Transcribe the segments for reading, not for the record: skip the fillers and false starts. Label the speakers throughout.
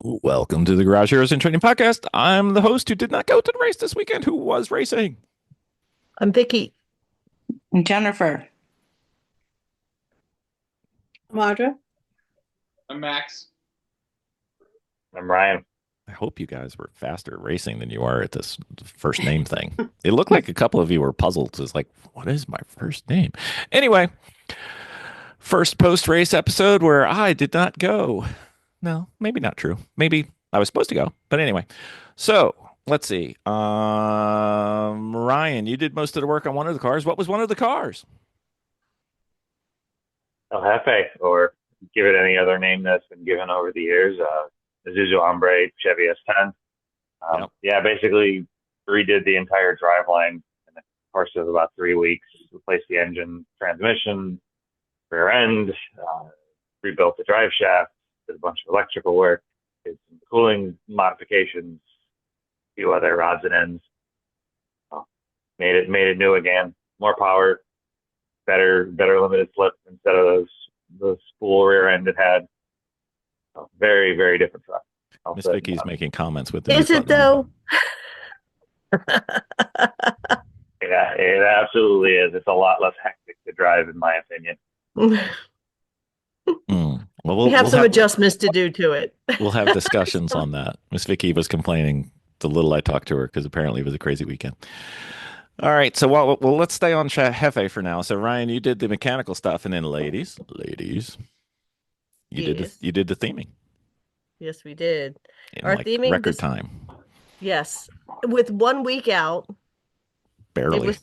Speaker 1: Welcome to the Garage Heroes and Training Podcast. I'm the host who did not go to the race this weekend, who was racing.
Speaker 2: I'm Vicky.
Speaker 3: Jennifer.
Speaker 4: Audra.
Speaker 5: I'm Max.
Speaker 6: I'm Ryan.
Speaker 1: I hope you guys were faster at racing than you are at this first name thing. It looked like a couple of you were puzzled. It's like, what is my first name? Anyway, first post-race episode where I did not go. No, maybe not true. Maybe I was supposed to go. But anyway, so let's see. Ryan, you did most of the work on one of the cars. What was one of the cars?
Speaker 6: El Jefe, or give it any other name that's been given over the years. Isuzu Hombre Chevy S10.
Speaker 1: Yep.
Speaker 6: Yeah, basically redid the entire driveline in the course of about 3 weeks. Replaced the engine, transmission, rear end, rebuilt the drive shaft, did a bunch of electrical work, did some cooling modifications, a few other odds and ends. Made it new again, more power, better limited slip instead of those spool rear end it had. Very, very different truck.
Speaker 1: Miss Vicky's making comments with the
Speaker 2: Is it though?
Speaker 6: Yeah, it absolutely is. It's a lot less hectic to drive, in my opinion.
Speaker 1: Well,
Speaker 2: we have some adjustments to do to it.
Speaker 1: We'll have discussions on that. Miss Vicky was complaining the little I talked to her because apparently it was a crazy weekend. All right, so well, let's stay on Jefe for now. So Ryan, you did the mechanical stuff, and then ladies, you did the theming.
Speaker 2: Yes, we did.
Speaker 1: In our theming record time.
Speaker 2: Yes, with 1 week out.
Speaker 1: Barely.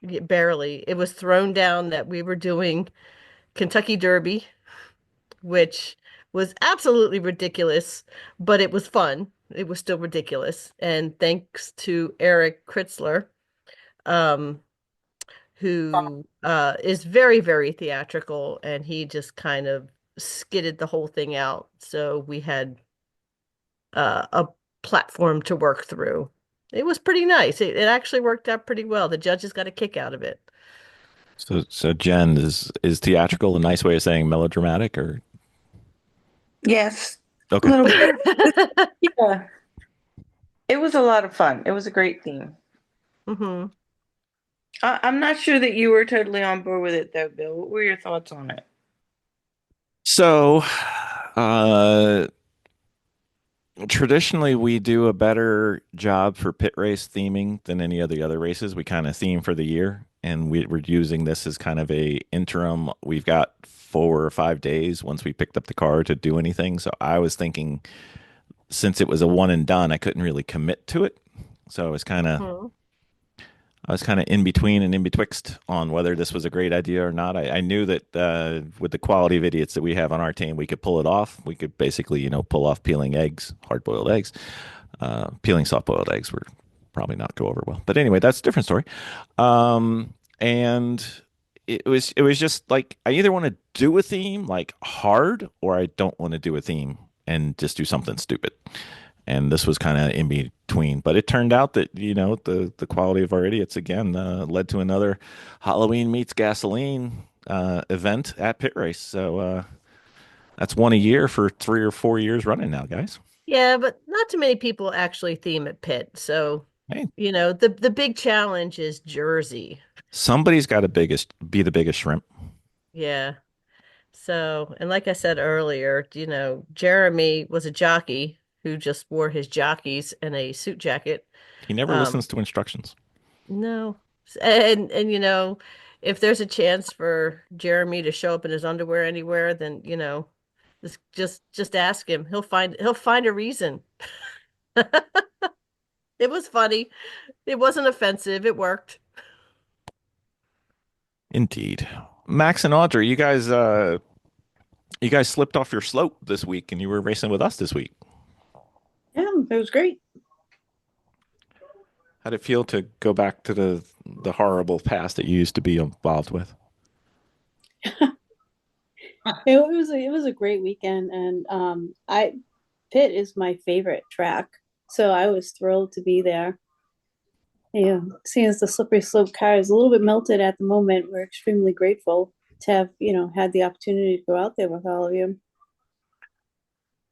Speaker 2: It was thrown down that we were doing Kentucky Derby, which was absolutely ridiculous, but it was fun. It was still ridiculous. And thanks to Eric Kritzler, who is very, very theatrical, and he just kind of skidded the whole thing out. So we had a platform to work through. It was pretty nice. It actually worked out pretty well. The judges got a kick out of it.
Speaker 1: So Jen, is theatrical a nice way of saying melodramatic, or?
Speaker 3: Yes.
Speaker 1: Okay.
Speaker 3: A little bit. Yeah. It was a lot of fun. It was a great theme.
Speaker 2: Mm-hmm.
Speaker 3: I'm not sure that you were totally on board with it, though, Bill. What were your thoughts on it?
Speaker 1: So, traditionally, we do a better job for pit race theming than any of the other races. We kind of theme for the year, and we're using this as kind of a interim. We've got 4 or 5 days once we picked up the car to do anything. So I was thinking, since it was a one and done, I couldn't really commit to it. So I was kind of in between and in betwixt on whether this was a great idea or not. I knew that with the quality of idiots that we have on our team, we could pull it off. We could basically, pull off peeling eggs, hard-boiled eggs. Peeling soft-boiled eggs would probably not go over well. But anyway, that's a different story. And it was just like, I either want to do a theme like hard, or I don't want to do a theme and just do something stupid. And this was kind of in between, but it turned out that the quality of our idiots again led to another Halloween meets gasoline event at PittRace. So that's one a year for 3 or 4 years running now, guys.
Speaker 2: Yeah, but not too many people actually theme at Pitt. So
Speaker 1: hey,
Speaker 2: the big challenge is Jersey.
Speaker 1: Somebody's got to be the biggest shrimp.
Speaker 2: Yeah. So, and like I said earlier, Jeremy was a jockey who just wore his jockeys and a suit jacket.
Speaker 1: He never listens to instructions.
Speaker 2: No. And if there's a chance for Jeremy to show up in his underwear anywhere, then, just ask him. He'll find a reason. It was funny. It wasn't offensive. It worked.
Speaker 1: Indeed. Max and Audrey, you guys slipped off your slope this week and you were racing with us this week.
Speaker 4: Yeah, it was great.
Speaker 1: How'd it feel to go back to the horrible past that you used to be involved with?
Speaker 4: It was a great weekend, and Pitt is my favorite track, so I was thrilled to be there. Yeah, seeing as the slippery slope car is a little bit melted at the moment, we're extremely grateful to have had the opportunity to go out there with all of you.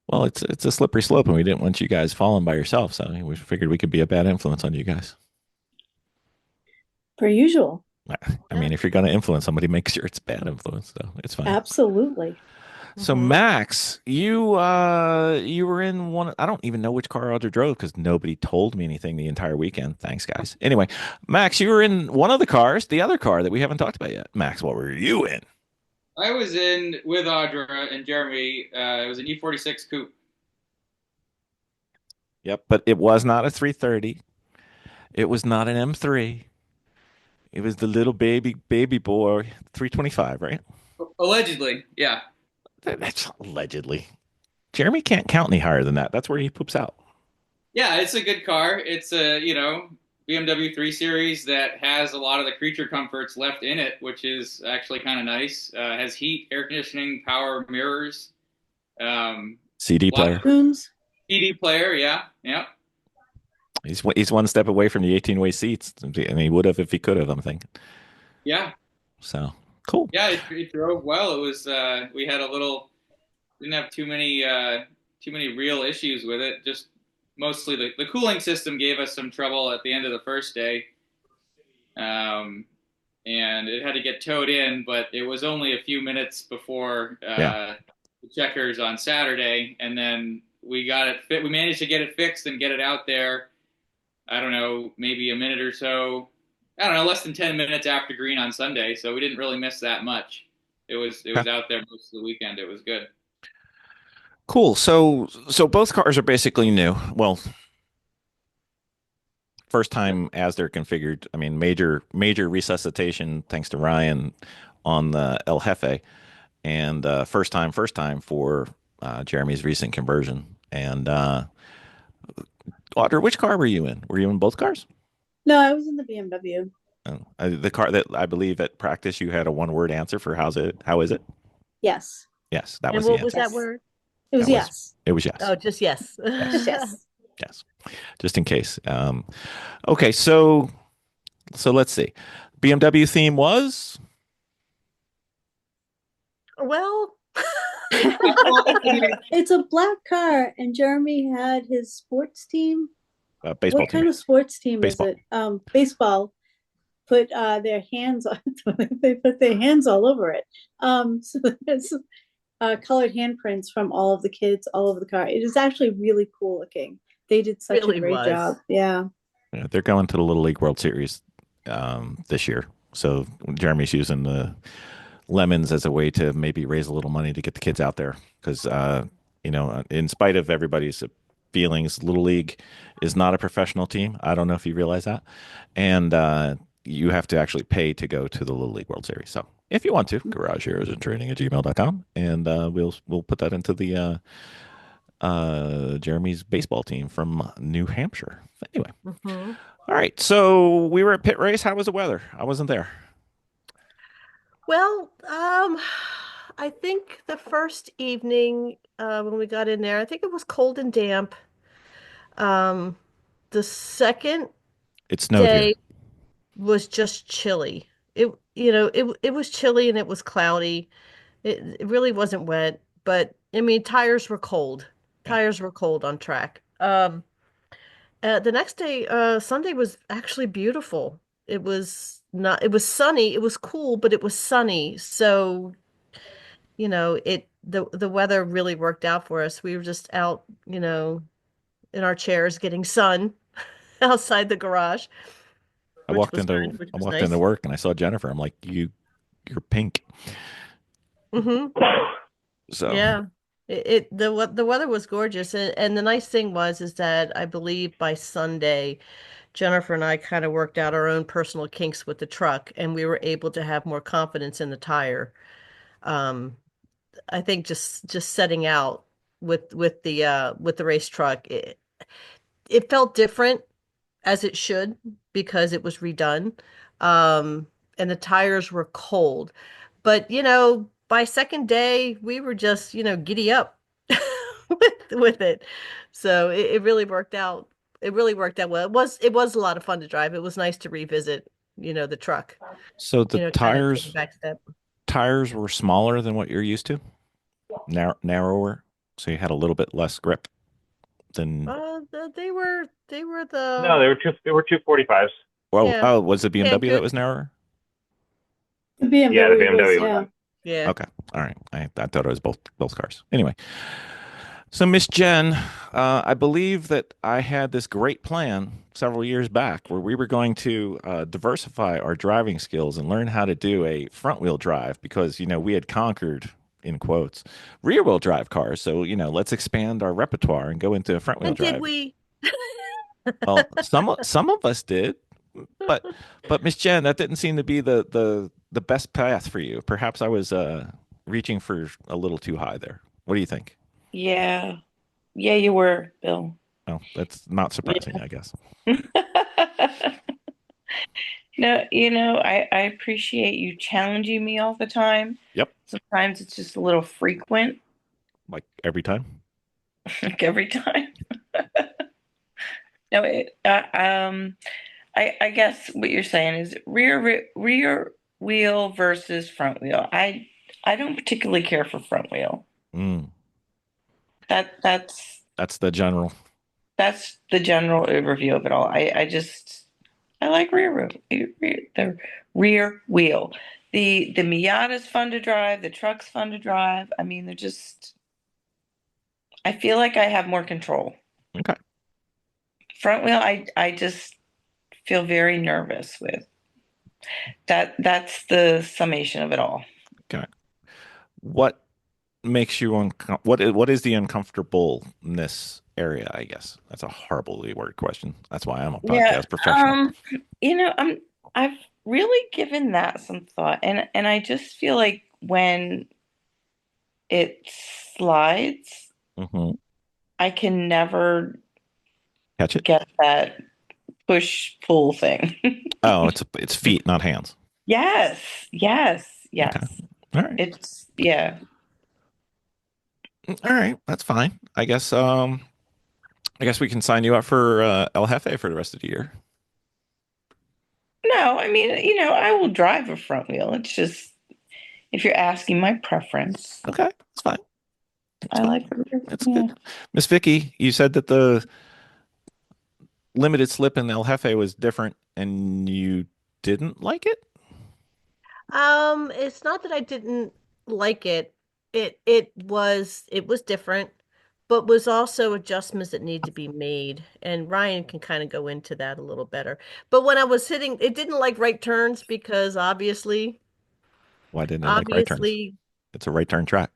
Speaker 1: Well, it's a slippery slope, and we didn't want you guys falling by yourself, so we figured we could be a bad influence on you guys.
Speaker 4: Per usual.
Speaker 1: I mean, if you're going to influence somebody, make sure it's bad influence, though. It's fine.
Speaker 4: Absolutely.
Speaker 1: So
Speaker 2: Mhm.
Speaker 1: Max, you were in one. I don't even know which car Audra drove because nobody told me anything the entire weekend. Thanks, guys. Anyway, Max, you were in one of the cars, the other car that we haven't talked about yet. Max, what were you in?
Speaker 5: I was in with Audra and Jeremy. It was an E46 coupe.
Speaker 1: Yep, but it was not a 330. It was not an M3. It was the little baby boy 325, right?
Speaker 5: Allegedly, yeah.
Speaker 1: That's allegedly. Jeremy can't count any higher than that. That's where he poops out.
Speaker 5: Yeah, it's a good car. It's a, BMW 3 Series that has a lot of the creature comforts left in it, which is actually kind of nice. Has heat, air conditioning, power mirrors, um,
Speaker 1: CD
Speaker 5: lot
Speaker 1: player.
Speaker 5: of
Speaker 4: Tunes.
Speaker 5: CD player. Yeah, yeah,
Speaker 1: He's one step away from the 18-way seats, and he would have if he could have, I'm thinking.
Speaker 5: yeah,
Speaker 1: So cool.
Speaker 5: yeah. It drove well. It was we had a little didn't have too many real issues with it. Just mostly the cooling system gave us some trouble at the end of the first day. Um, and it had to get towed in, but it was only a few minutes before
Speaker 1: Yeah.
Speaker 5: the checkers on Saturday, and then we got it fit. We managed to get it fixed and get it out there. I don't know, maybe a minute or so. I don't know, less than 10 minutes after green on Sunday, so we didn't really miss that much. It was
Speaker 1: Okay.
Speaker 5: out there most of the weekend. It was good.
Speaker 1: Cool. So both cars are basically new. Well, first time as they're configured. I mean, major resuscitation thanks to Ryan on the El Jefe, and first time for Jeremy's recent conversion. And Audra, which car were you in? Were you in both cars?
Speaker 4: No, I was in the BMW.
Speaker 1: Oh, the car that I believe at practice you had a one-word answer for how's it? How is it?
Speaker 4: Yes.
Speaker 1: Yes, that
Speaker 2: And
Speaker 1: was the
Speaker 2: what was
Speaker 1: answer.
Speaker 2: that
Speaker 4: Yes.
Speaker 2: word?
Speaker 4: It was
Speaker 1: That was
Speaker 4: yes.
Speaker 1: it was yes.
Speaker 2: Oh, just yes.
Speaker 4: Just
Speaker 1: Yes.
Speaker 4: yes.
Speaker 1: Yes. Just in case. Okay, so let's see. BMW theme was
Speaker 2: Well,
Speaker 4: It's a black car, and Jeremy had his sports team.
Speaker 1: baseball
Speaker 4: What
Speaker 1: team.
Speaker 4: kind of sports team is
Speaker 1: Baseball.
Speaker 4: it? Baseball. Put their hands on. They put their hands all over it. So there's colored handprints from all of the kids all over the car. It is actually really cool looking. They did such a
Speaker 2: really
Speaker 4: great
Speaker 2: was.
Speaker 4: job. Yeah.
Speaker 1: Yeah, they're going to the Little League World Series this year. So Jeremy's using the lemons as a way to maybe raise a little money to get the kids out there because in spite of everybody's feelings, Little League is not a professional team. I don't know if you realize that, and you have to actually pay to go to the Little League World Series. So if you want to, garageheroesandtraining@gmail.com, and we'll put that into the Jeremy's baseball team from New Hampshire. Anyway,
Speaker 2: Mhm.
Speaker 1: all right. So we were at Pit Race. How was the weather? I wasn't there.
Speaker 2: Well, I think the first evening when we got in there, I think it was cold and damp. Um, the second
Speaker 1: It snowed here.
Speaker 2: day was just chilly. It was chilly and it was cloudy. It really wasn't wet, but I mean, tires were cold.
Speaker 1: Yeah.
Speaker 2: Tires were cold on track. The next day, Sunday was actually beautiful. It was sunny. It was cool, but it was sunny. So, the weather really worked out for us. We were just out, in our chairs getting sun outside the garage, which was good, which
Speaker 1: I
Speaker 2: was
Speaker 1: walked into
Speaker 2: nice.
Speaker 1: work and I saw Jennifer. I'm like, you're pink.
Speaker 2: Hmm.
Speaker 1: So
Speaker 2: Yeah. The weather was gorgeous, and the nice thing was is that I believe by Sunday, Jennifer and I kind of worked out our own personal kinks with the truck, and we were able to have more confidence in the tire. Um, I think just setting out with the race truck, it felt different as it should because it was redone. And the tires were cold. But, by second day, we were just, giddy up with it. So it really worked out. It really worked out well. It was a lot of fun to drive. It was nice to revisit, the truck,
Speaker 1: so the
Speaker 2: kind of take a back step.
Speaker 1: tires were smaller than what you're used to, narrower. So you had a little bit less grip than.
Speaker 2: They were
Speaker 6: No,
Speaker 2: the
Speaker 6: they were 245s.
Speaker 1: Well,
Speaker 2: yeah
Speaker 1: oh, was the BMW that
Speaker 2: Cancun.
Speaker 1: was narrower?
Speaker 4: The
Speaker 6: Yeah, the
Speaker 4: BMW was,
Speaker 6: BMW was
Speaker 4: yeah.
Speaker 6: on.
Speaker 2: Yeah.
Speaker 1: Okay, all right. I thought it was both cars. Anyway, so Miss Jen, I believe that I had this great plan several years back where we were going to diversify our driving skills and learn how to do a front wheel drive because we had conquered, in quotes, rear wheel drive cars. So let's expand our repertoire and go into front wheel
Speaker 2: And did
Speaker 1: drive.
Speaker 2: we?
Speaker 1: Well, some of us did, but Miss Jen, that didn't seem to be the best path for you. Perhaps I was reaching for a little too high there. What do you think?
Speaker 3: Yeah. Yeah, you were, Bill.
Speaker 1: Oh, that's not
Speaker 3: Yeah.
Speaker 1: surprising, I guess.
Speaker 3: No, I appreciate you challenging me all the time.
Speaker 1: Yep,
Speaker 3: Sometimes it's just a little frequent,
Speaker 1: like every time.
Speaker 3: like every time. No, I guess what you're saying is rear wheel versus front wheel. I don't particularly care for front wheel.
Speaker 1: Mm,
Speaker 3: That that's
Speaker 1: that's the general.
Speaker 3: that's the general overview of it all. I like the rear wheel. The Miata's fun to drive, the truck's fun to drive. I mean, they're just I feel like I have more control.
Speaker 1: Okay.
Speaker 3: Front wheel, I just feel very nervous with. That's the summation of it all.
Speaker 1: Okay. What makes you what is the uncomfortableness area, I guess? That's a horribly worded question. That's why I'm a
Speaker 3: Yeah,
Speaker 1: podcast professional.
Speaker 3: I've really given that some thought, and I just feel like when it slides,
Speaker 1: Hmm.
Speaker 3: I can never
Speaker 1: Catch it?
Speaker 3: get that push pull thing.
Speaker 1: Oh, it's feet, not hands.
Speaker 3: Yes, yes,
Speaker 1: Okay.
Speaker 3: yes.
Speaker 1: All right.
Speaker 3: It's yeah.
Speaker 1: All right. That's fine. I guess we can sign you up for El Jefe for the rest of the year.
Speaker 3: No, I mean, I will drive a front wheel. It's just if you're asking my preference,
Speaker 1: Okay. That's fine. That's
Speaker 3: I
Speaker 1: fine.
Speaker 3: like the rear.
Speaker 1: That's
Speaker 3: Yeah.
Speaker 1: good. Miss Vicky, you said that the limited slip in El Jefe was different and you didn't like it?
Speaker 2: It's not that I didn't like it. It was different, but was also adjustments that need to be made. And Ryan can kind of go into that a little better. But when I was hitting, it didn't like right turns because
Speaker 1: Why didn't it like right turns?
Speaker 2: obviously,
Speaker 1: It's a right turn track.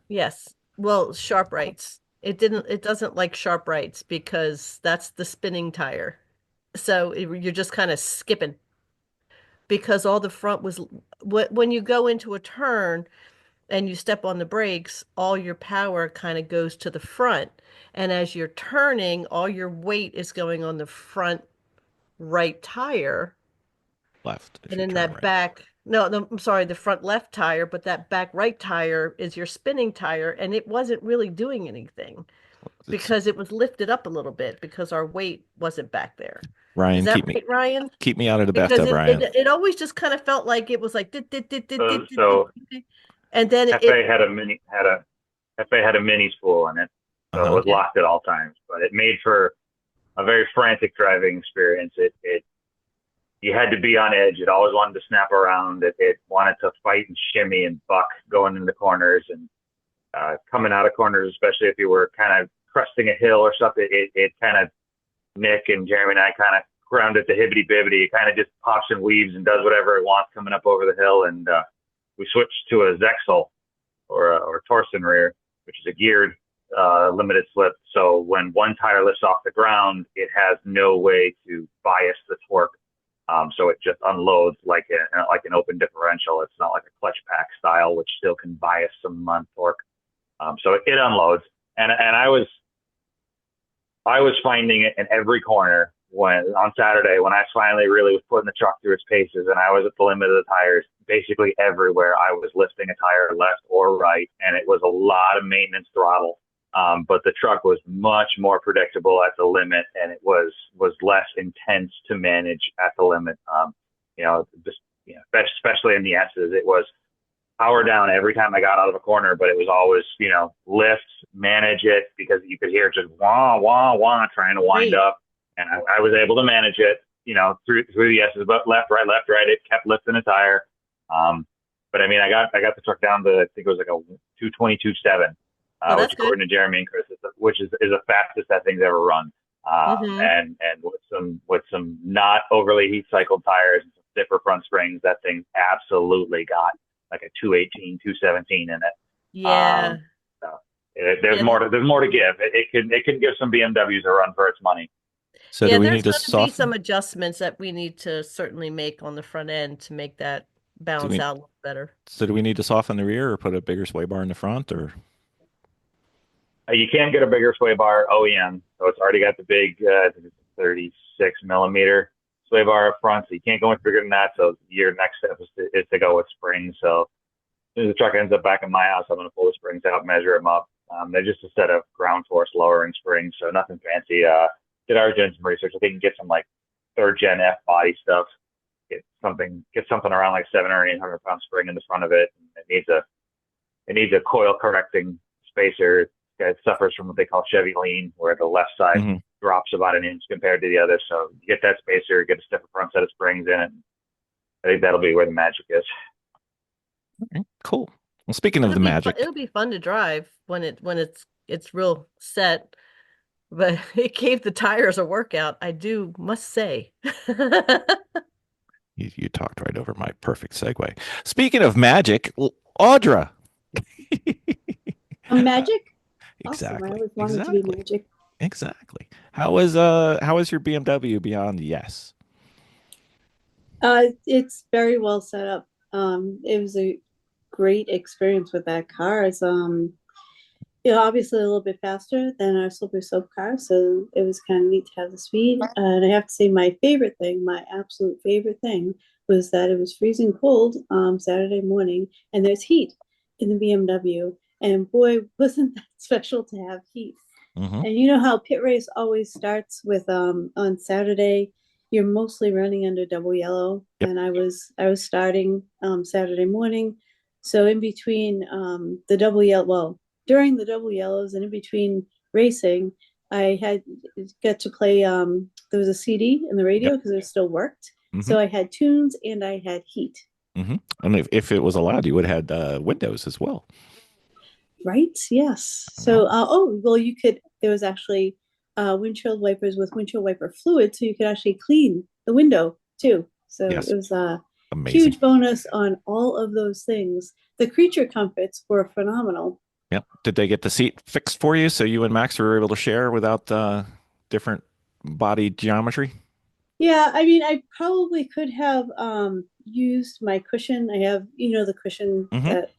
Speaker 2: yes. Well, sharp rights. It doesn't like sharp rights because that's the spinning tire. So you're just kind of skipping because all the front was when you go into a turn and you step on the brakes, all your power kind of goes to the front. And as you're turning, all your weight is going on the front right tire.
Speaker 1: Left if
Speaker 2: And
Speaker 1: you're
Speaker 2: then
Speaker 1: turning
Speaker 2: that
Speaker 1: right.
Speaker 2: back, no, no, I'm sorry, the front left tire, but that back right tire is your spinning tire. And it wasn't really doing anything
Speaker 1: It's
Speaker 2: because it was lifted up a little bit because our weight wasn't back there. Is
Speaker 1: Ryan,
Speaker 2: that right, Ryan?
Speaker 1: keep me out of the
Speaker 2: Because
Speaker 1: bathtub,
Speaker 2: it it,
Speaker 1: Ryan.
Speaker 2: it always just kind of felt like it was like dit, dit, dit, dit, dit, dit, dit,
Speaker 6: So
Speaker 2: dit. And then
Speaker 6: Hefe had a mini spool in it, so it
Speaker 1: Uh-huh.
Speaker 6: was
Speaker 2: yeah.
Speaker 6: locked at all times. But it made for a very frantic driving experience. It you had to be on edge. It always wanted to snap around. It wanted to fight and shimmy and buck going into corners and coming out of corners, especially if you were kind of cresting a hill or something. It kind of Nick and Jeremy and I kind of ground it to hibbity bibbity. It kind of just pops and weaves and does whatever it wants coming up over the hill. And we switched to a Zexel or Torsen rear, which is a geared limited slip. So when one tire lifts off the ground, it has no way to bias the torque. So it just unloads like an open differential. It's not like a clutch pack style, which still can bias some on torque. So it unloads, and I was finding it in every corner when on Saturday when I finally really was putting the truck through its paces and I was at the limit of the tires. Basically everywhere I was lifting a tire left or right, and it was a lot of maintenance throttle. But the truck was much more predictable at the limit, and it was less intense to manage at the limit. Just especially in the S's, it was. power down every time I got out of a corner, but it was always, lift, manage it because you could hear just wah, wah, wah trying to wind
Speaker 2: Great.
Speaker 6: up. And I was able to manage it, through the S's, but left, right, left, right. It kept lifting a tire. Um, but I mean, I got the truck down to, I think it was like a 222.7,
Speaker 2: Oh,
Speaker 6: which
Speaker 2: that's good.
Speaker 6: according to Jeremy and Chris, which is the fastest that thing's ever run.
Speaker 2: Mm-hmm.
Speaker 6: And with some not overly heat cycled tires and some stiffer front springs, that thing absolutely got like a 218, 217 in it.
Speaker 2: Yeah.
Speaker 6: So there's
Speaker 2: Yeah.
Speaker 6: more to give. It can give some BMWs a run for its money.
Speaker 1: So
Speaker 2: Yeah,
Speaker 1: do we
Speaker 2: there's
Speaker 1: need to
Speaker 2: going to be some
Speaker 1: soften?
Speaker 2: adjustments that we need to certainly make on the front end to make that
Speaker 1: Do
Speaker 2: balance
Speaker 1: we
Speaker 2: out a little better.
Speaker 1: so do we need to soften the rear or put a bigger sway bar in the front or?
Speaker 6: You can get a bigger sway bar OEM, so it's already got the big, I think it's 36 millimeter sway bar up front, so you can't go much bigger than that. So your next step is to go with springs. So as soon as the truck ends up back in my house, I'm going to pull the springs out, measure them up. They're just a set of ground force lowering springs, so nothing fancy. Did our gen some research. I think you can get some like third gen F body stuff. Get something around like 700 or 800 pound spring in the front of it. It needs a coil correcting spacer. It suffers from what they call Chevy lean, where the left side
Speaker 1: Mhm.
Speaker 6: drops about an inch compared to the other. So you get that spacer, get a stiffer front set of springs in it. I think that'll be where the magic is.
Speaker 1: Okay, cool. Well, speaking of
Speaker 2: It'll
Speaker 1: the
Speaker 2: be fun.
Speaker 1: magic,
Speaker 2: It'll be fun to drive when it's real set, but it gave the tires a workout, I do must say.
Speaker 1: you talked right over my perfect segue. Speaking of magic, Audra.
Speaker 4: A magic? Awesome. I
Speaker 1: Exactly.
Speaker 4: always wanted to be
Speaker 1: Exactly.
Speaker 4: magic.
Speaker 1: Exactly. How was your BMW Beyond Yes?
Speaker 4: It's very well set up. It was a great experience with that car. It's obviously a little bit faster than our Slippery Slope car, so it was kind of neat to have the speed. And I have to say, my favorite thing, my absolute favorite thing, was that it was freezing cold Saturday morning, and there's heat in the BMW. And boy, wasn't that special to have heat.
Speaker 1: Mm-hmm.
Speaker 4: And you know how pit race always starts with on Saturday, you're mostly running under double yellow,
Speaker 1: Yep.
Speaker 4: and I was starting Saturday morning, so in between the double yellow, well, during the double yellows and in between racing, I had got to play. There was a CD in the
Speaker 1: Yep.
Speaker 4: radio because it still worked,
Speaker 1: Mm-hmm.
Speaker 4: so I had tunes and I had heat.
Speaker 1: Mm-hmm. And if it was allowed, you would have had windows as well.
Speaker 4: Right? Yes.
Speaker 1: Oh,
Speaker 4: So, oh, well, you could, there was actually windshield wipers with windshield wiper fluid, so you could actually clean the window too. So
Speaker 1: yes.
Speaker 4: it was a
Speaker 1: Amazing.
Speaker 4: huge bonus on all of those things. The creature comforts were phenomenal.
Speaker 1: Yep. Did they get the seat fixed for you so you and Max were able to share without different body geometry?
Speaker 4: Yeah, I mean, I probably could have used my cushion. I have, the cushion
Speaker 1: Mm-hmm.
Speaker 4: that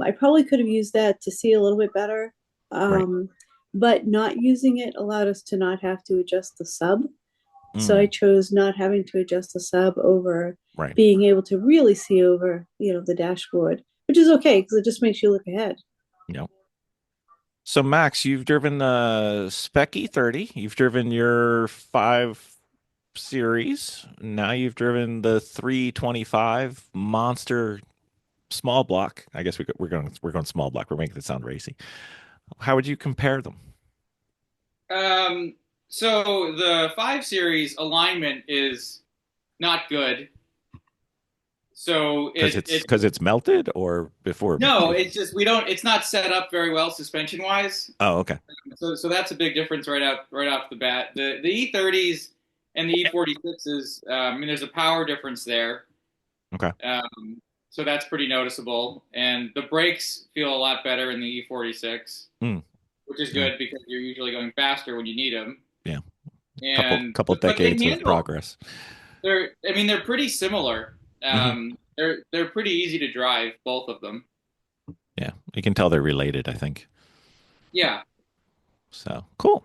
Speaker 4: I probably could have used that to see a little bit better.
Speaker 1: Right.
Speaker 4: Um, but not using it allowed us to not have to adjust the sub. So I
Speaker 1: Mm,
Speaker 4: chose not having to adjust the sub over
Speaker 1: right.
Speaker 4: being able to really see over, the dashboard, which is okay because it just makes you look ahead.
Speaker 1: Yep. So Max, you've driven the Spec E30, you've driven your 5 Series, now you've driven the 325 Monster small block. I guess we're going small block. We're making it sound racy. How would you compare them?
Speaker 5: Um, so the 5 Series alignment is not good. So
Speaker 1: Because it's melted or before?
Speaker 5: no, it's just we don't. It's not set up very well suspension wise.
Speaker 1: Oh, okay.
Speaker 5: So that's a big difference right off the bat. The E30s and the E46s. I mean, there's a power difference there.
Speaker 1: Okay.
Speaker 5: So that's pretty noticeable. And the brakes feel a lot better in the E46,
Speaker 1: Mm,
Speaker 5: which is
Speaker 1: yeah.
Speaker 5: good because you're usually going faster when you need them.
Speaker 1: Yeah. Couple
Speaker 5: And
Speaker 1: couple
Speaker 5: but they
Speaker 1: decades of
Speaker 5: handle.
Speaker 1: progress.
Speaker 5: I mean, they're pretty similar.
Speaker 1: Hmm.
Speaker 5: They're pretty easy to drive, both of them.
Speaker 1: Yeah. You can tell they're related, I think.
Speaker 5: Yeah.
Speaker 1: So cool.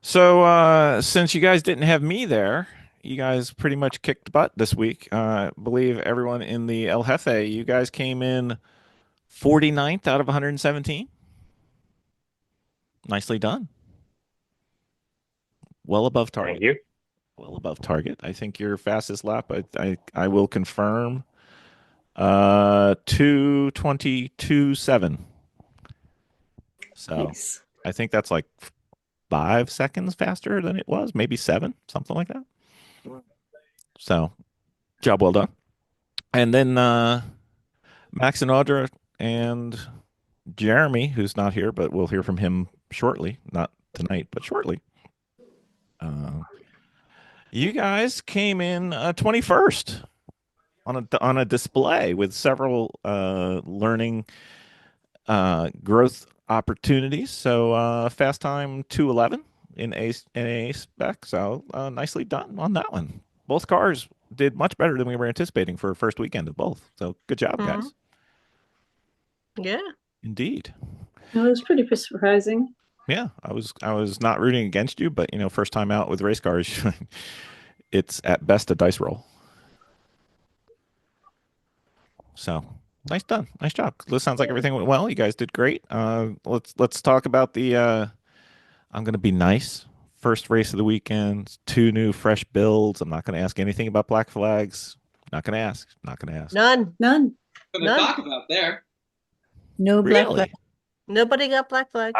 Speaker 1: So since you guys didn't have me there, you guys pretty much kicked butt this week. I believe everyone in the El Jefe, you guys came in 49th out of 117. Nicely done. Well above
Speaker 6: Thank
Speaker 1: target.
Speaker 6: you.
Speaker 1: Well above target. I think your fastest lap, I will confirm, 2:22.7. So
Speaker 4: Nice.
Speaker 1: I think that's like 5 seconds faster than it was, maybe 7, something like that. So job well done. And then Max and Audra and Jeremy, who's not here, but we'll hear from him shortly, not tonight, but shortly. Uh, you guys came in 21st on a display with several learning growth opportunities. So fast time 2:11 in a spec. So nicely done on that one. Both cars did much better than we were anticipating for a first weekend of both. So good job,
Speaker 2: Mhm.
Speaker 1: guys.
Speaker 2: Yeah.
Speaker 1: Indeed.
Speaker 4: It was pretty surprising.
Speaker 1: Yeah, I was not rooting against you, but first time out with race cars, it's at best a dice roll. So nice done, nice job. This sounds like everything went well. You guys did great. Let's talk about the. I'm going to be nice. First race of the weekend, 2 new fresh builds. I'm not going to ask anything about black flags. Not going to ask. Not going to ask.
Speaker 2: None.
Speaker 4: None.
Speaker 5: Something to
Speaker 2: None.
Speaker 5: talk about there.
Speaker 3: No black flag.
Speaker 1: Really?
Speaker 2: Nobody got black flags.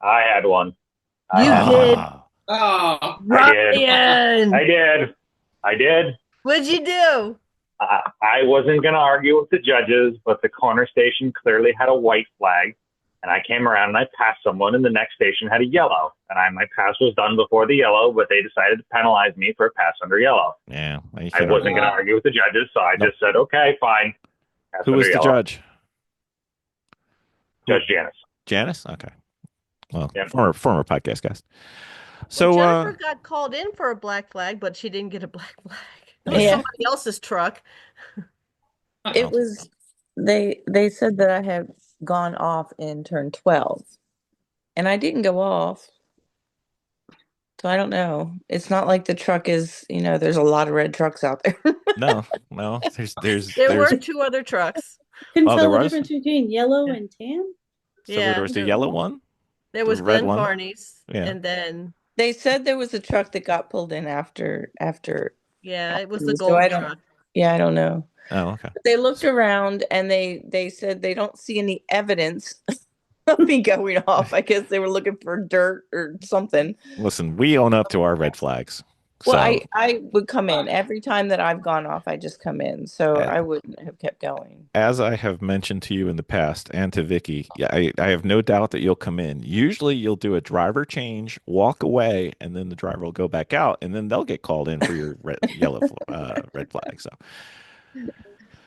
Speaker 6: I had one. I
Speaker 2: You
Speaker 6: had
Speaker 2: did.
Speaker 6: one.
Speaker 5: Oh,
Speaker 6: I did.
Speaker 2: Ryan.
Speaker 6: I did. I did.
Speaker 2: What'd you do?
Speaker 6: I wasn't going to argue with the judges, but the corner station clearly had a white flag. And I came around and I passed someone, and the next station had a yellow. And my pass was done before the yellow, but they decided to penalize me for a pass under yellow.
Speaker 1: Yeah.
Speaker 6: I wasn't going to argue with the judges, so I just said, okay, fine. Pass
Speaker 1: Who
Speaker 6: under
Speaker 1: was the
Speaker 6: yellow.
Speaker 1: judge?
Speaker 6: Judge Janice.
Speaker 1: Janice? Okay. Well,
Speaker 6: Yep.
Speaker 1: former podcast guest. So
Speaker 2: Well, Jennifer got called in for a black flag, but she didn't get a black flag. It was
Speaker 3: Yeah.
Speaker 2: somebody else's truck.
Speaker 3: It was they said that I had gone off in turn 12. And I didn't go off. So I don't know. It's not like the truck is, there's a lot of red trucks out there.
Speaker 1: no.
Speaker 2: There were 2 other trucks.
Speaker 4: Couldn't
Speaker 1: Oh,
Speaker 4: tell
Speaker 1: there
Speaker 4: the
Speaker 1: was?
Speaker 4: difference between yellow and tan.
Speaker 1: So there was the yellow one,
Speaker 2: There was
Speaker 1: the red
Speaker 2: Glenn
Speaker 1: one.
Speaker 2: Varney's,
Speaker 1: Yeah.
Speaker 2: and then
Speaker 3: They said there was a truck that got pulled in after
Speaker 2: it was the
Speaker 3: so
Speaker 2: gold
Speaker 3: I don't
Speaker 2: truck.
Speaker 3: Yeah, I don't know.
Speaker 1: Oh, okay.
Speaker 3: But they looked around and they said they don't see any evidence of me going off. I guess they were looking for dirt or something.
Speaker 1: Listen, we own up to our red flags.
Speaker 3: Well,
Speaker 1: So
Speaker 3: I would come in every time that I've gone off. I just come in, so
Speaker 1: Yeah.
Speaker 3: I wouldn't have kept going.
Speaker 1: as I have mentioned to you in the past and to Vicky, yeah, I have no doubt that you'll come in. Usually you'll do a driver change, walk away, and then the driver will go back out, and then they'll get called in for your red flag. So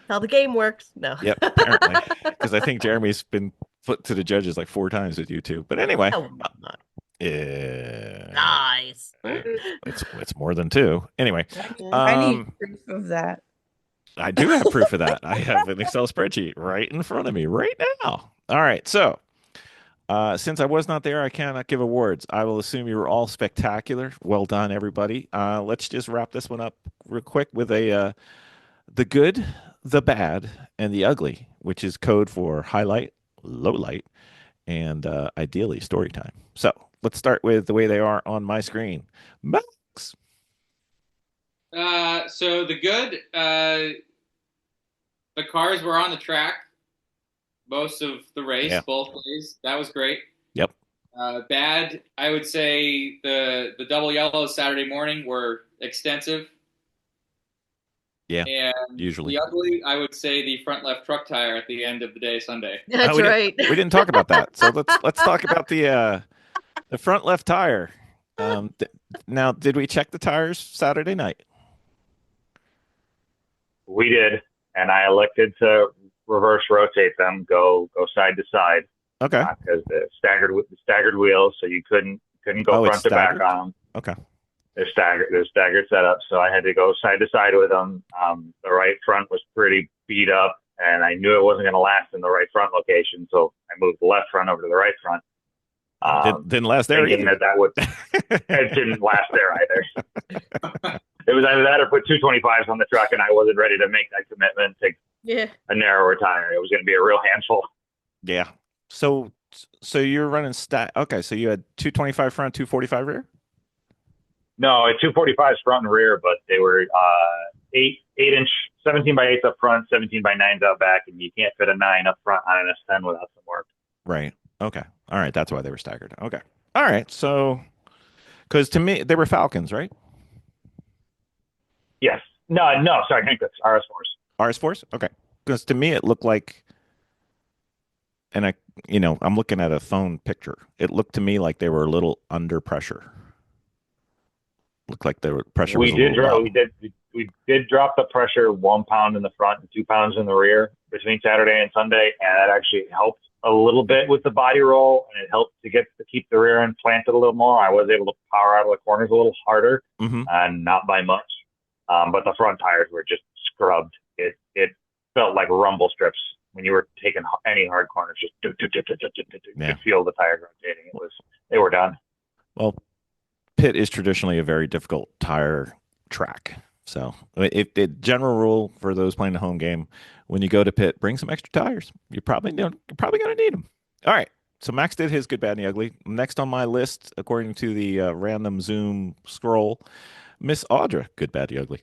Speaker 2: How the game works. No.
Speaker 1: yep, apparently. Because I think Jeremy's been put to the judges like 4 times with you two. But anyway.
Speaker 2: No,
Speaker 1: Yeah.
Speaker 2: nice.
Speaker 1: It's more than 2. Anyway,
Speaker 3: I need proof of that.
Speaker 1: I do have proof of that. I have an Excel spreadsheet right in front of me right now. All right. So, since I was not there, I cannot give awards. I will assume you were all spectacular. Well done, everybody. Let's just wrap this one up real quick with the good, the bad, and the ugly, which is code for highlight, low light, and ideally story time. So let's start with the way they are on my screen. Max.
Speaker 5: So the good, the cars were on the track most of the race, both days. That was great.
Speaker 1: Yep.
Speaker 5: Bad, I would say the double yellows Saturday morning were extensive.
Speaker 1: Yeah,
Speaker 5: and
Speaker 1: usually.
Speaker 5: The ugly, I would say the front left truck tire at the end of the day Sunday.
Speaker 2: That's right.
Speaker 1: We didn't talk about that. So let's talk about the front left tire. Now, did we check the tires Saturday night?
Speaker 6: We did, and I elected to reverse rotate them, go side to side.
Speaker 1: Okay.
Speaker 6: Because the staggered wheels, so you couldn't go front to back on them.
Speaker 1: Okay.
Speaker 6: They're staggered setup, so I had to go side to side with them. The right front was pretty beat up, and I knew it wasn't going to last in the right front location, so I moved the left front over to the right front.
Speaker 1: Didn't last there either.
Speaker 6: It didn't last there either. It was either that or put 225s on the truck, and I wasn't ready to make that commitment to a narrower tire. It was going to be a real handful.
Speaker 1: Yeah. So you're running Okay, so you had 225 front, 245 rear?
Speaker 6: No, 245s front and rear, but they were 8-inch 17 by 8s up front, 17 by 9s out back, and you can't fit a 9 up front on an S10 without some work.
Speaker 1: Right. Okay. All right. That's why they were staggered. Okay. All right. So, because to me, they were Falcons, right?
Speaker 6: Yes. No, sorry, Hankook's RS4s.
Speaker 1: RS4s? Okay. Because to me, it looked like, and I'm looking at a phone picture. It looked to me like they were a little under pressure. Looked like the pressure was
Speaker 6: We
Speaker 1: a
Speaker 6: did
Speaker 1: little
Speaker 6: drop.
Speaker 1: low.
Speaker 6: We did drop the pressure 1 pound in the front and 2 pounds in the rear between Saturday and Sunday, and that actually helped a little bit with the body roll, and it helped to keep the rear end planted a little more. I was able to power out of the corners a little harder,
Speaker 1: Mm-hmm.
Speaker 6: and not by much. But the front tires were just scrubbed. It felt like rumble strips when you were taking any hard corners. Just you
Speaker 1: Yeah.
Speaker 6: could feel the tires rotating. They were done.
Speaker 1: Well, Pitt is traditionally a very difficult tire track. So, if the general rule for those playing the home game, when you go to Pitt, bring some extra tires. You're probably going to need them. All right. So Max did his good, bad, and the ugly. Next on my list, according to the random Zoom scroll, Miss Audra, good, bad, the ugly.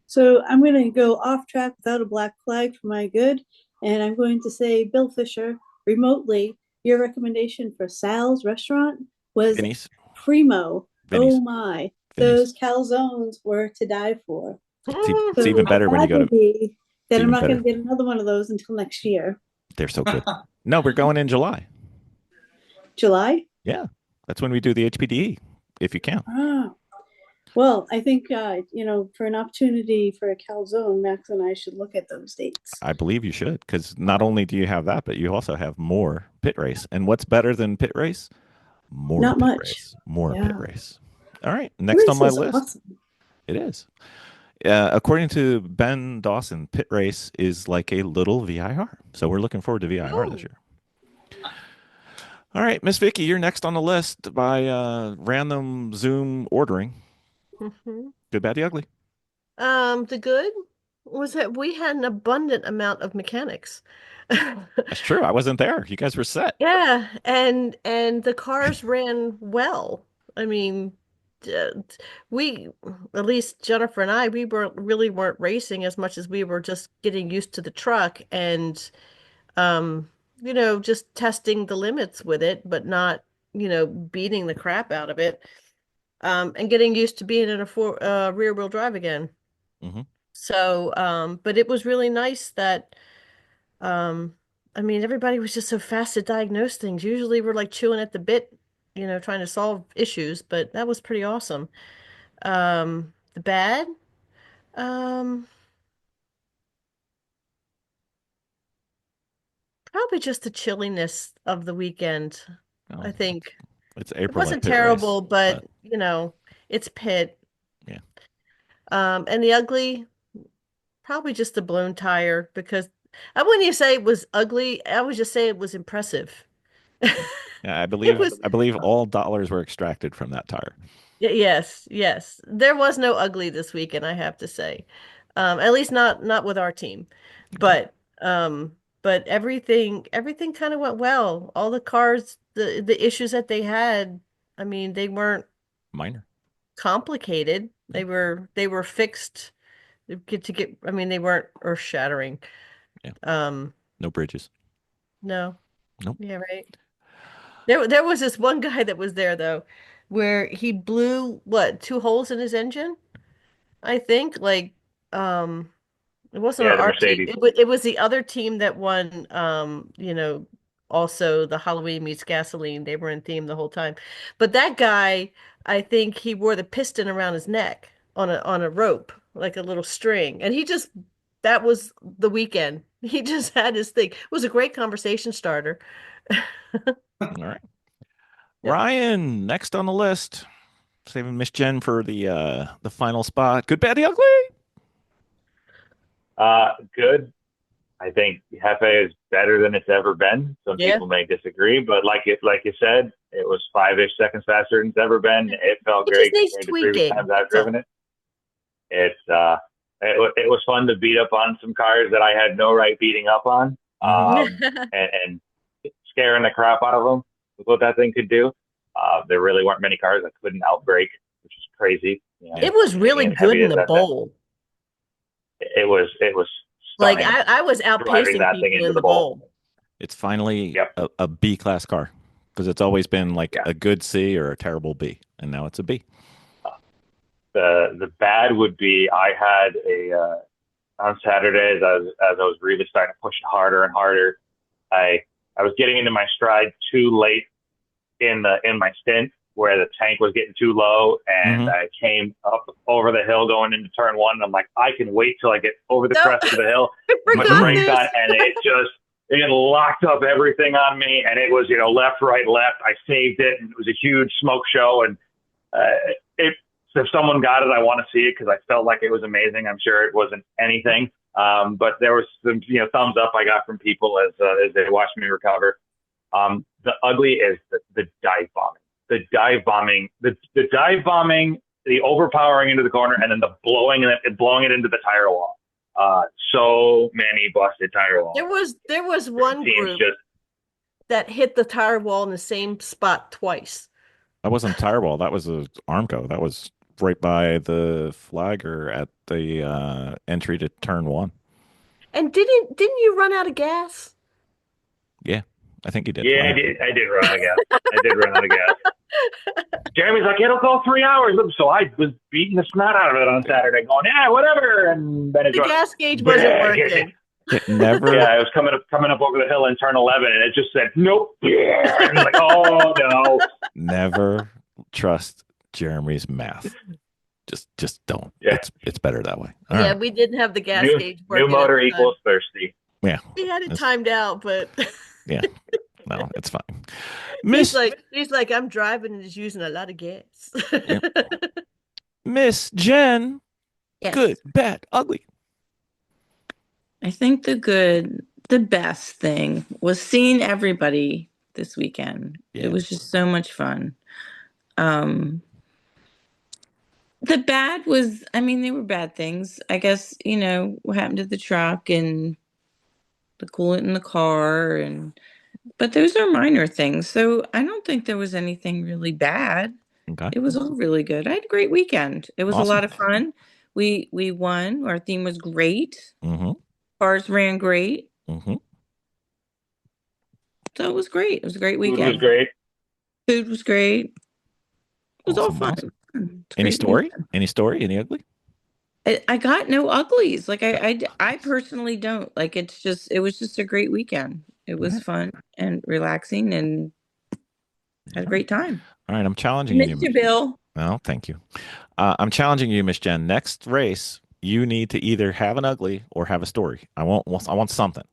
Speaker 4: So I'm going to go off track without a black flag for my good. And I'm going to say, Bill Fisher, remotely, your recommendation for Sal's restaurant was
Speaker 1: Vinny's.
Speaker 4: primo.
Speaker 1: Vinny's.
Speaker 4: Oh my.
Speaker 1: Vinny's.
Speaker 4: Those calzones were to die for.
Speaker 1: It's even better when you go to.
Speaker 4: Be that I'm
Speaker 1: even
Speaker 4: not going
Speaker 1: better.
Speaker 4: to get another one of those until next year.
Speaker 1: They're so good. No, we're going in July.
Speaker 4: July?
Speaker 1: Yeah, that's when we do the HPDE, if you count.
Speaker 4: Oh. Well, I think, for an opportunity for a calzone, Max and I should look at those dates.
Speaker 1: I believe you should, because not only do you have that, but you also have more pit race. And what's better than pit race? More
Speaker 4: Not
Speaker 1: pit
Speaker 4: much.
Speaker 1: race. More
Speaker 4: Yeah.
Speaker 1: pit race. All right, next on my list.
Speaker 4: Awesome.
Speaker 1: It is. According to Ben Dawson, pit race is like a little VIR. So we're looking forward to VIR this year. All right, Miss Vicky, you're next on the list by random Zoom ordering.
Speaker 2: Mhm.
Speaker 1: Good, bad, the ugly.
Speaker 2: The good was that we had an abundant amount of mechanics.
Speaker 1: That's true. I wasn't there. You guys were set.
Speaker 2: Yeah, and the cars ran well. I mean, uh, we, at least Jennifer and I, we weren't racing as much as we were just getting used to the truck and just testing the limits with it, but not, beating the crap out of it. And getting used to being in a rear wheel drive again.
Speaker 1: Mm-hmm.
Speaker 2: So, but it was really nice that, I mean, everybody was just so fast to diagnose things. Usually we're like chewing at the bit, trying to solve issues, but that was pretty awesome. The bad, um, probably just the chilliness of the weekend.
Speaker 1: Oh,
Speaker 2: I think
Speaker 1: it's
Speaker 2: it
Speaker 1: April at
Speaker 2: wasn't
Speaker 1: pit race,
Speaker 2: terrible, but it's Pitt.
Speaker 1: yeah.
Speaker 2: And the ugly, probably just the blown tire because I wouldn't even say it was ugly. I would just say it was impressive.
Speaker 1: Yeah, I
Speaker 2: It
Speaker 1: believe
Speaker 2: was,
Speaker 1: I believe all dollars were extracted from that tire.
Speaker 2: yes, yes. There was no ugly this weekend, I have to say. At least not with our team.
Speaker 1: Okay.
Speaker 2: But everything kind of went well. All the cars, the issues that they had, I mean, they weren't
Speaker 1: Minor.
Speaker 2: complicated.
Speaker 1: Yeah.
Speaker 2: They were fixed I mean, they weren't earth-shattering.
Speaker 1: Yeah.
Speaker 2: Um,
Speaker 1: No bridges.
Speaker 2: no.
Speaker 1: Nope.
Speaker 2: Yeah, right. There was this one guy that was there though, where he blew what, two holes in his engine? I think um it wasn't
Speaker 6: Yeah,
Speaker 2: on
Speaker 6: the
Speaker 2: our team.
Speaker 6: Mercedes.
Speaker 2: It was the other team that won also the Halloween meets gasoline. They were in theme the whole time. But that guy, I think he wore the piston around his neck on a rope, like a little string. And that was the weekend. He just had his thing. It was a great conversation starter.
Speaker 1: All right.
Speaker 2: Yep.
Speaker 1: Ryan, next on the list. Saving Miss Jen for the final spot. Good, bad, the ugly.
Speaker 6: Good. I think Hefe is better than it's ever been. Some
Speaker 2: Yeah.
Speaker 6: people may disagree, but like you said, it was 5-ish seconds faster than it's ever been. It felt
Speaker 2: It just
Speaker 6: great
Speaker 2: needs
Speaker 6: compared to previous
Speaker 2: tweaking.
Speaker 6: times I've
Speaker 2: That's all.
Speaker 6: driven it. It was fun to beat up on some cars that I had no right beating up on, and scaring the crap out of them with what that thing could do. There really weren't many cars that couldn't outbrake, which is crazy.
Speaker 2: It was really
Speaker 6: Being as
Speaker 2: good
Speaker 6: heavy
Speaker 2: in
Speaker 6: as
Speaker 2: the
Speaker 6: that.
Speaker 2: bowl.
Speaker 6: it was
Speaker 2: Like
Speaker 6: stunning
Speaker 2: I was
Speaker 6: driving
Speaker 2: outpacing
Speaker 6: that thing
Speaker 2: people
Speaker 6: into
Speaker 2: in
Speaker 6: the
Speaker 2: the
Speaker 6: bowl.
Speaker 2: bowl.
Speaker 1: It's finally
Speaker 6: Yep.
Speaker 1: a B class car because it's always been like
Speaker 6: Yeah.
Speaker 1: a good C or a terrible B, and now it's a B.
Speaker 6: The bad would be I had a on Saturdays as I was really starting to push it harder and harder. I I was getting into my stride too late in my stint where the tank was getting too low, and
Speaker 1: Mm-hmm.
Speaker 6: I came up over the hill going into turn one. And I'm like, I can wait till I get over the
Speaker 2: No,
Speaker 6: crest of the hill,
Speaker 2: I
Speaker 6: put the
Speaker 2: forgot
Speaker 1: Mm-hmm.
Speaker 6: brakes
Speaker 2: this.
Speaker 6: on, and it locked up everything on me, and it was left, right, left. I saved it, and it was a huge smoke show, and it. If someone got it, I want to see it because I felt like it was amazing. I'm sure it wasn't anything, but there was some thumbs up I got from people as they watched me recover. The ugly is the dive bombing, the dive bombing, the overpowering into the corner, and then the blowing it into the tire wall. So many busted tire walls.
Speaker 2: There was one
Speaker 6: Teams
Speaker 2: group
Speaker 6: just
Speaker 2: that hit the tire wall in the same spot twice.
Speaker 1: That wasn't Tireball. That was a Armco. That was right by the flagger at the entry to turn one.
Speaker 2: And didn't you run out of gas?
Speaker 1: Yeah, I think he did.
Speaker 6: yeah, I did run out of gas. I did run out of gas. Jeremy's like, it'll go 3 hours. So I was beating the snot out of it on Saturday, going, yeah, whatever. And then it
Speaker 2: The
Speaker 6: goes,
Speaker 2: gas gauge wasn't
Speaker 6: "Bleh."
Speaker 2: working.
Speaker 1: It never,
Speaker 6: Yeah, I was coming up over the hill in turn 11, and it just said, nope. Yeah. And I'm like, oh, no.
Speaker 1: never trust Jeremy's math. Just don't.
Speaker 6: Yeah.
Speaker 1: It's better that way. All
Speaker 2: Yeah,
Speaker 1: right.
Speaker 2: we didn't have the gas
Speaker 6: New,
Speaker 2: gauge
Speaker 6: new
Speaker 2: working at
Speaker 6: motor
Speaker 2: the time.
Speaker 6: equals thirsty.
Speaker 1: Yeah.
Speaker 2: We had it
Speaker 1: It's-
Speaker 2: timed out, but
Speaker 1: Yeah. No, it's fine. Miss
Speaker 2: he's like, I'm driving and just using a lot of gas.
Speaker 1: Miss Jen,
Speaker 7: Yes.
Speaker 1: good, bad, ugly.
Speaker 7: I think the best thing was seeing everybody this weekend.
Speaker 1: Yeah.
Speaker 7: It was just so much fun. The bad was, I mean, they were bad things. I guess, what happened to the truck and the coolant in the car but those are minor things. So I don't think there was anything really bad.
Speaker 1: Okay.
Speaker 7: It was all really good. I had a great weekend. It was a
Speaker 1: Awesome.
Speaker 7: lot of fun. We won. Our theme was great.
Speaker 1: Mm-hmm.
Speaker 7: Cars ran great.
Speaker 1: Mm-hmm.
Speaker 7: So it was great. It was a great
Speaker 6: Food was
Speaker 7: weekend.
Speaker 6: great.
Speaker 7: Food was great. It was all
Speaker 1: Awesome,
Speaker 7: fun.
Speaker 1: awesome.
Speaker 7: It was a
Speaker 1: Any
Speaker 7: great
Speaker 1: story?
Speaker 7: weekend.
Speaker 1: Any story? Any ugly?
Speaker 7: I got no uglies. Like I personally don't. Like it was just a great weekend. It was fun and relaxing and had a great time.
Speaker 1: All right, I'm challenging
Speaker 7: Missed you, Bill.
Speaker 1: No, thank you. I'm challenging you, Miss Jen. Next race, you need to either have an ugly or have a story. I want something.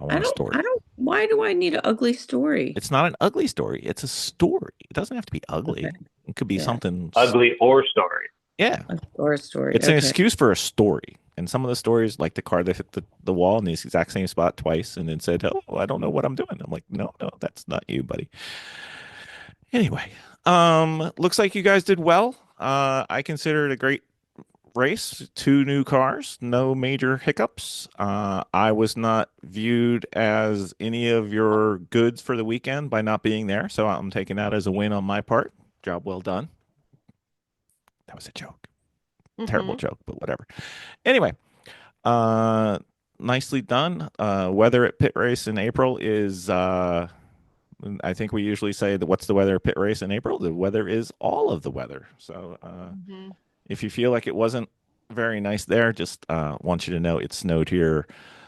Speaker 1: I want a story.
Speaker 7: Why do I need an ugly story?
Speaker 1: It's not an ugly story. It's a story. It doesn't have to be ugly.
Speaker 7: Okay.
Speaker 1: It could be
Speaker 7: Yeah.
Speaker 1: something.
Speaker 6: Ugly or story.
Speaker 1: Yeah.
Speaker 7: Or a story.
Speaker 1: It's an
Speaker 7: Okay.
Speaker 1: excuse for a story. And some of the stories, like the car that hit the wall in the exact same spot twice and then said, oh, I don't know what I'm doing. I'm like, no, that's not you, buddy. Anyway, looks like you guys did well. I consider it a great race. 2 new cars, no major hiccups. I was not viewed as any of your goods for the weekend by not being there, so I'm taking that as a win on my part. Job well done. That was a joke. Terrible joke, but whatever. Anyway, nicely done. Weather at Pit Race in April is I think we usually say that what's the weather at Pit Race in April? The weather is all of the weather. So if you feel like it wasn't very nice there, just want you to know it snowed here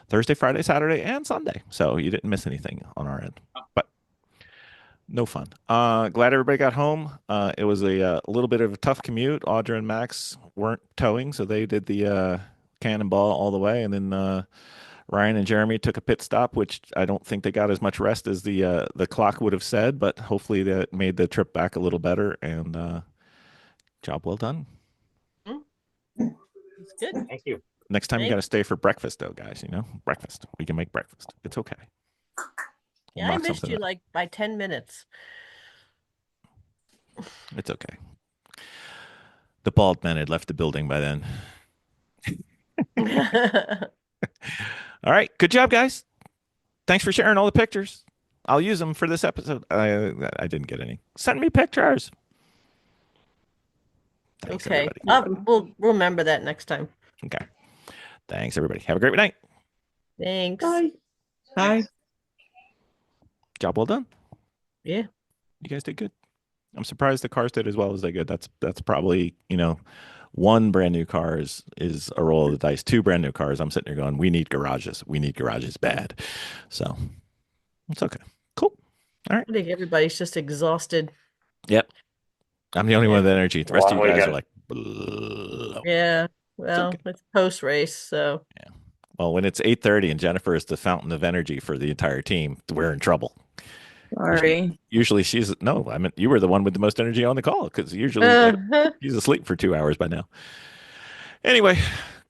Speaker 1: Thursday, Friday, Saturday, and Sunday. So you didn't miss anything on our end. But no fun. Glad everybody got home. It was a little bit of a tough commute. Audra and Max weren't towing, so they did the cannonball all the way. And then Ryan and Jeremy took a pit stop, which I don't think they got as much rest as the clock would have said, but hopefully that made the trip back a little better. And job well done.
Speaker 2: It's good.
Speaker 6: Thank you.
Speaker 1: Next time you got to stay for breakfast, though, guys. Breakfast. We can make breakfast. It's okay.
Speaker 2: Yeah, I missed you like by 10 minutes.
Speaker 1: It's okay. The bald man had left the building by then. All right. Good job, guys. Thanks for sharing all the pictures. I'll use them for this episode. I didn't get any. Send me pictures. Thanks,
Speaker 2: Okay.
Speaker 1: everybody.
Speaker 2: We'll remember that next time.
Speaker 1: Okay. Thanks, everybody. Have a great night.
Speaker 2: Thanks.
Speaker 4: Bye.
Speaker 7: Bye.
Speaker 1: Job well done.
Speaker 2: Yeah.
Speaker 1: You guys did good. I'm surprised the cars did as well as they did. That's probably, one brand new car is a roll of the dice. Two brand new cars. I'm sitting there going, we need garages. We need garages bad. So it's okay. Cool. All right.
Speaker 2: I think everybody's just exhausted.
Speaker 1: Yep. I'm the only one
Speaker 2: Yeah.
Speaker 1: with energy. The rest of
Speaker 6: Long
Speaker 1: you guys are
Speaker 6: weekend.
Speaker 1: like, "Blow."
Speaker 2: Yeah. Well,
Speaker 1: okay.
Speaker 2: it's post race, so
Speaker 1: Yeah. Well, when it's 8:30 and Jennifer is the fountain of energy for the entire team, we're in trouble.
Speaker 7: Sorry.
Speaker 1: Usually she's no. I mean, you were the one with the most energy on the call because usually
Speaker 2: uh,
Speaker 1: she's asleep for 2 hours by now. Anyway,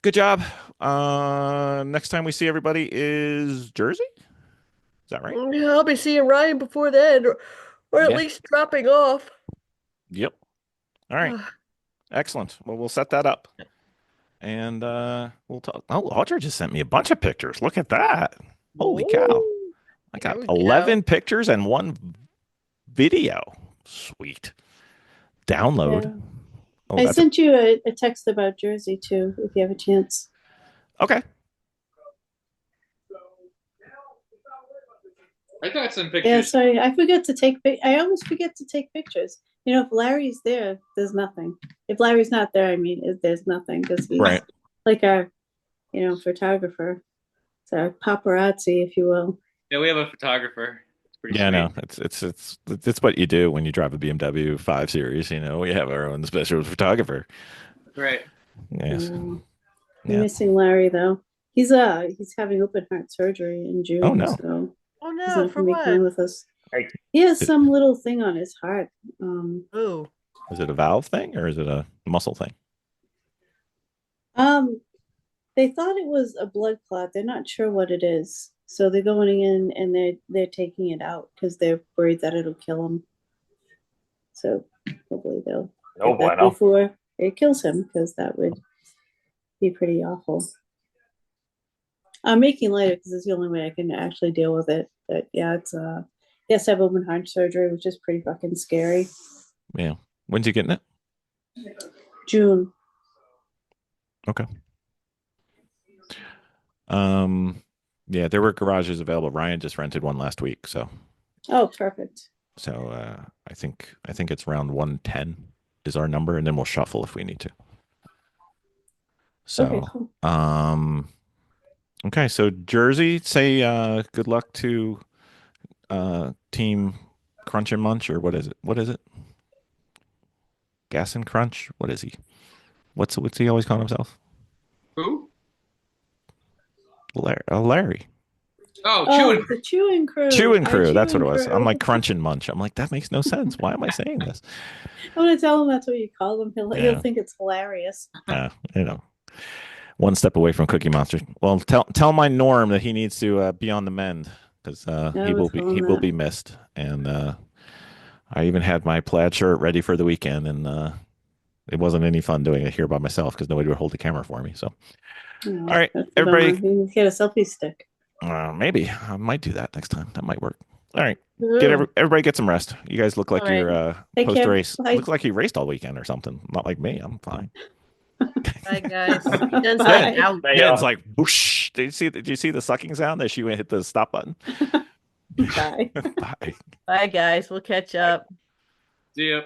Speaker 1: good job. Next time we see everybody is Jersey. Is that right?
Speaker 2: I'll be seeing Ryan before then, or at
Speaker 1: Yeah.
Speaker 2: least dropping off.
Speaker 1: Yep. All right. Excellent. Well, we'll set that up. And we'll talk. Oh, Audra just sent me a bunch of pictures. Look at that. Holy cow.
Speaker 2: Ooh,
Speaker 1: I
Speaker 2: there
Speaker 1: got
Speaker 2: we
Speaker 1: 11
Speaker 2: go.
Speaker 1: pictures and one video. Sweet. Download.
Speaker 4: Yeah.
Speaker 1: Oh,
Speaker 4: I
Speaker 1: that's a,
Speaker 4: sent you a text about Jersey too, if you have a chance.
Speaker 1: okay.
Speaker 5: I got some
Speaker 4: Yeah,
Speaker 5: pictures.
Speaker 4: sorry, I forget to take. I always forget to take pictures. If Larry's there, there's nothing. If Larry's not there, I mean, there's nothing because he's
Speaker 1: Right.
Speaker 4: like our, photographer. It's our paparazzi, if you will.
Speaker 5: Yeah, we have a photographer. It's pretty
Speaker 1: Yeah,
Speaker 5: sweet.
Speaker 1: no, it's what you do when you drive a BMW 5 Series. We have our own special photographer.
Speaker 5: Right.
Speaker 1: Yes.
Speaker 4: I'm
Speaker 1: Yeah.
Speaker 4: missing Larry though. He's having open heart surgery in June,
Speaker 1: Oh, no.
Speaker 4: so
Speaker 2: Oh
Speaker 4: he's
Speaker 2: no,
Speaker 4: not
Speaker 2: for
Speaker 4: gonna be
Speaker 2: what?
Speaker 4: coming with us.
Speaker 6: Hey.
Speaker 4: He has some little thing on his heart.
Speaker 2: Oh,
Speaker 1: Is it a valve thing or is it a muscle thing?
Speaker 4: Um, they thought it was a blood clot. They're not sure what it is, so they're going in and they're taking it out because they're worried that it'll kill him. So hopefully they'll
Speaker 6: No
Speaker 4: get that
Speaker 6: bueno.
Speaker 4: before it kills him, because that would be pretty awful. I'm making light because it's the only way I can actually deal with it. But yeah, it's he has to have open heart surgery, which is pretty fucking scary.
Speaker 1: Yeah. When's he getting it?
Speaker 4: June.
Speaker 1: Okay. Yeah, there were garages available. Ryan just rented one last week, so
Speaker 4: Oh, perfect.
Speaker 1: I think it's around 110 is our number, and then we'll shuffle if we need to. So,
Speaker 4: Okay, cool.
Speaker 1: Okay, so Jersey, say good luck to Team Crunch and Munch, or what is it? What is it? Gas and Crunch? What is he? What's he always calling himself?
Speaker 5: Who?
Speaker 1: Larry.
Speaker 5: Oh,
Speaker 4: Oh,
Speaker 5: chewing.
Speaker 4: the chewing crew.
Speaker 1: Chewing
Speaker 4: Our
Speaker 1: Crew. That's what it
Speaker 4: chewing
Speaker 1: was.
Speaker 4: crew.
Speaker 1: I'm like Crunch and Munch. I'm like, that makes no sense. Why am I saying this?
Speaker 4: I'm gonna tell him that's what you call him. He'll
Speaker 1: Yeah.
Speaker 4: think it's hilarious.
Speaker 1: One step away from Cookie Monster. Well, tell my Norm that he needs to be on the mend because
Speaker 4: I
Speaker 1: he
Speaker 4: will
Speaker 1: will
Speaker 4: tell him
Speaker 1: be
Speaker 4: that.
Speaker 1: missed. And I even had my plaid shirt ready for the weekend, and it wasn't any fun doing it here by myself because nobody would hold the camera for me. So,
Speaker 4: Oh,
Speaker 1: all right,
Speaker 4: that's the
Speaker 1: everybody.
Speaker 4: bummer. You can get a selfie stick.
Speaker 1: Maybe I might do that next time. That might work. All right,
Speaker 2: Ooh.
Speaker 1: everybody get some rest. You guys look like
Speaker 2: All right.
Speaker 1: you're
Speaker 4: Take
Speaker 1: post
Speaker 4: care.
Speaker 1: race.
Speaker 4: Bye.
Speaker 1: Look like you raced all weekend or something. Not like me. I'm fine.
Speaker 2: Bye, guys. Jen's
Speaker 4: Bye.
Speaker 2: like, out.
Speaker 6: Hey,
Speaker 1: Jen's like whoosh. Did you see the sucking sound that she went hit the stop button?
Speaker 4: Bye.
Speaker 1: Bye.
Speaker 2: Bye, guys. We'll catch up.
Speaker 5: See ya.